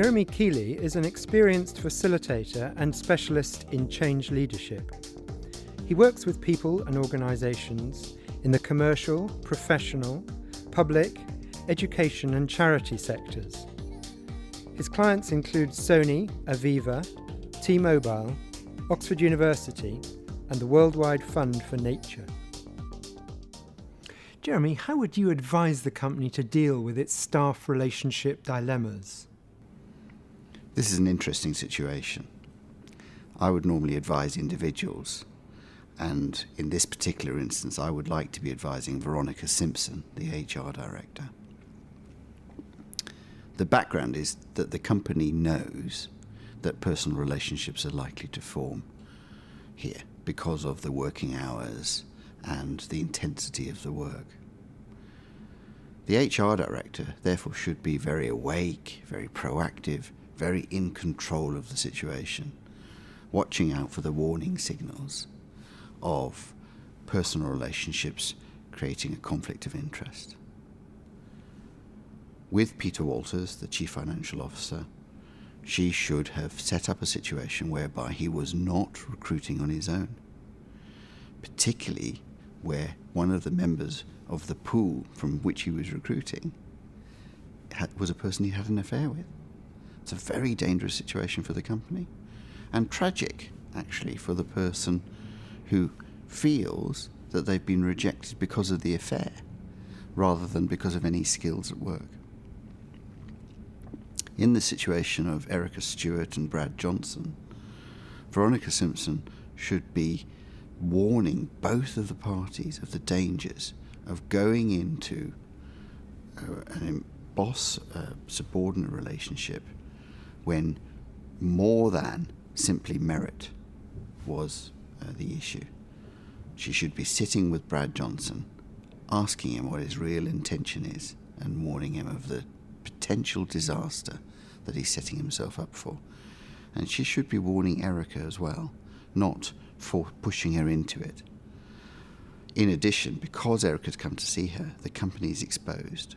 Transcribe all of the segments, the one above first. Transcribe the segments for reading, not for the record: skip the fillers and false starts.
Jeremy Keeley is an experienced facilitator and specialist in change leadership. He works with people and organisations in the commercial, professional, public, education and charity sectors. His clients include Sony, Aviva, T-Mobile, Oxford University and the Worldwide Fund for Nature. Jeremy, how would you advise the company to deal with its staff relationship dilemmas? This is an interesting situation. I would normally advise individuals, and in this particular instance, I would like to be advising Veronica Simpson, the HR director. The background is that the company knows that personal relationships are likely to form here because of the working hours and the intensity of the work. The HR director, therefore, should be very awake, very proactive, very in control of the situation, watching out for the warning signals of personal relationships creating a conflict of interest. With Peter Walters, the Chief Financial Officer, she should have set up a situation whereby he was not recruiting on his own, particularly where one of the members of the pool from which he was recruiting was a person he had an affair with. It's a very dangerous situation for the company, and tragic, actually, for the person who feels that they've been rejected because of the affair, rather than because of any skills at work. In the situation of Erica Stewart and Brad Johnson, Veronica Simpson should be warning both of the parties of the dangers of going into a boss-subordinate relationship when more than simply merit was the issue. She should be sitting with Brad Johnson, asking him what his real intention is and warning him of the potential disaster that he's setting himself up for. And she should be warning Erica as well, not for pushing her into it. In addition, because Erica's come to see her, the company is exposed,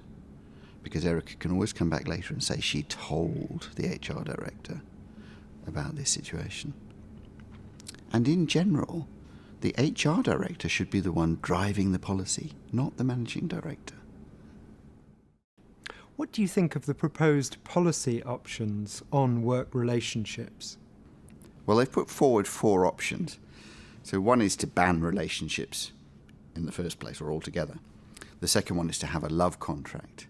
because Erica can always come back later and say she told the HR director about this situation. And in general, the HR director should be the one driving the policy, not the managing director. What do you think of the proposed policy options on work relationships? Well, they've put forward 4 options. So one is to ban relationships in the first place, or altogether. The second one is to have a love contract.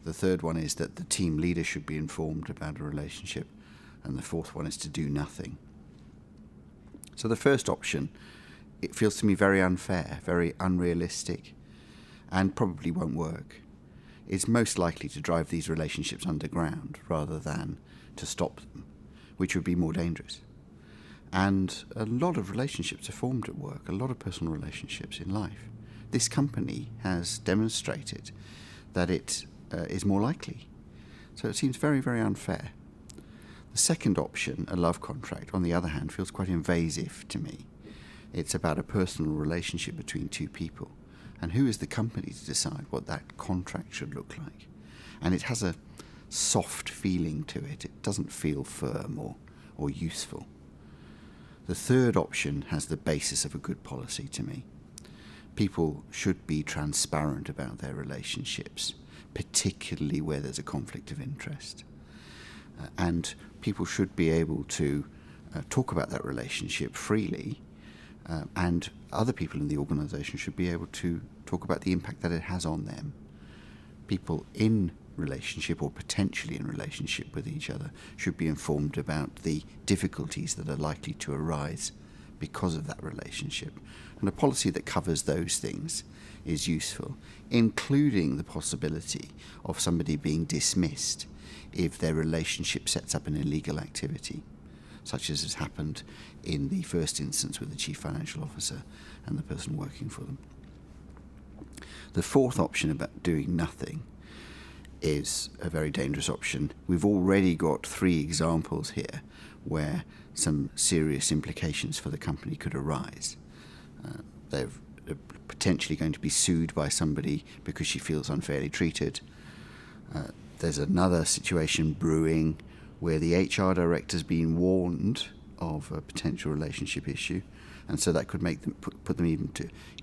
The third one is that the team leader should be informed about a relationship. And the fourth one is to do nothing. So the first option, it feels to me very unfair, very unrealistic, and probably won't work. It's most likely to drive these relationships underground rather than to stop them, which would be more dangerous. And a lot of relationships are formed at work, a lot of personal relationships in life. This company has demonstrated that it is more likely. So it seems very, very unfair. The second option, a love contract, on the other hand, feels quite invasive to me. It's about a personal relationship between two people. And who is the company to decide what that contract should look like? And it has a soft feeling to it. It doesn't feel firm or useful. The third option has the basis of a good policy to me. People should be transparent about their relationships, particularly where there's a conflict of interest. And people should be able to talk about that relationship freely, and other people in the organisation should be able to talk about the impact that it has on them. People in relationship or potentially in relationship with each other should be informed about the difficulties that are likely to arise because of that relationship. And a policy that covers those things is useful, including the possibility of somebody being dismissed if their relationship sets up an illegal activity, such as has happened in the first instance with the Chief Financial Officer and the person working for them. The fourth option about doing nothing is a very dangerous option. We've already got 3 examples here where some serious implications for the company could arise. They're potentially going to be sued by somebody because she feels unfairly treated. There's another situation brewing where the HR director's been warned of a potential relationship issue, and so that could make them put them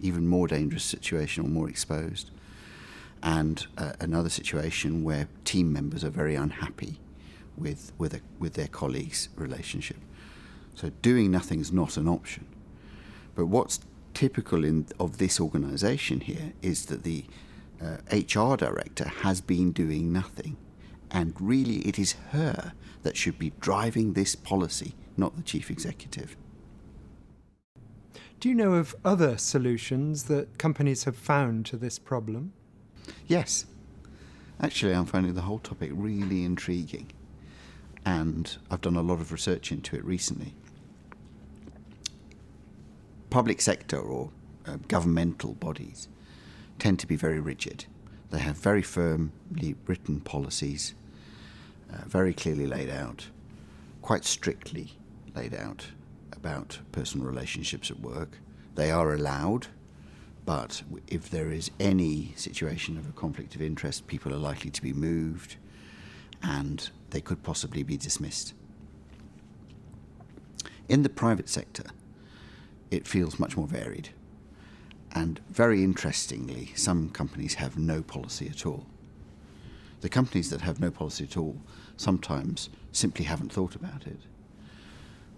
even more dangerous situation or more exposed. And another situation where team members are very unhappy with their colleagues' relationship. So doing nothing is not an option. But what's typical of this organisation here is that the HR director has been doing nothing, and really it is her that should be driving this policy, not the chief executive. Do you know of other solutions that companies have found to this problem? Yes. Actually, I'm finding the whole topic really intriguing, and I've done a lot of research into it recently. Public sector or governmental bodies tend to be very rigid. They have very firmly written policies, very clearly laid out, quite strictly laid out about personal relationships at work. They are allowed, but if there is any situation of a conflict of interest, people are likely to be moved and they could possibly be dismissed. In the private sector, it feels much more varied. And very interestingly, some companies have no policy at all. The companies that have no policy at all sometimes simply haven't thought about it,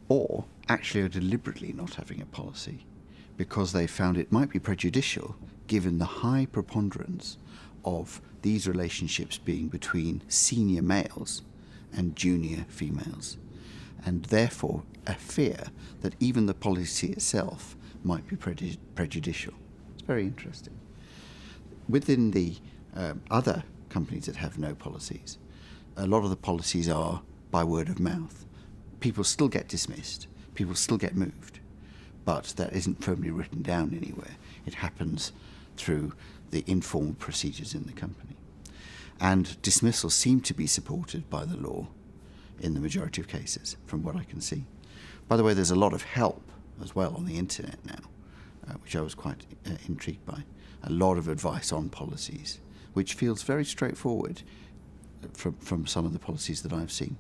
or actually are deliberately not having a policy because they found it might be prejudicial given the high preponderance of these relationships being between senior males and junior females, and therefore a fear that even the policy itself might be prejudicial. It's very interesting. Within the other companies that have no policies, a lot of the policies are by word of mouth. People still get dismissed, people still get moved, but that isn't firmly written down anywhere. It happens through the informal procedures in the company. And dismissals seem to be supported by the law in the majority of cases, from what I can see. By the way, there's a lot of help as well on the internet now, which I was quite intrigued by. A lot of advice on policies, which feels very straightforward from some of the policies that I've seen.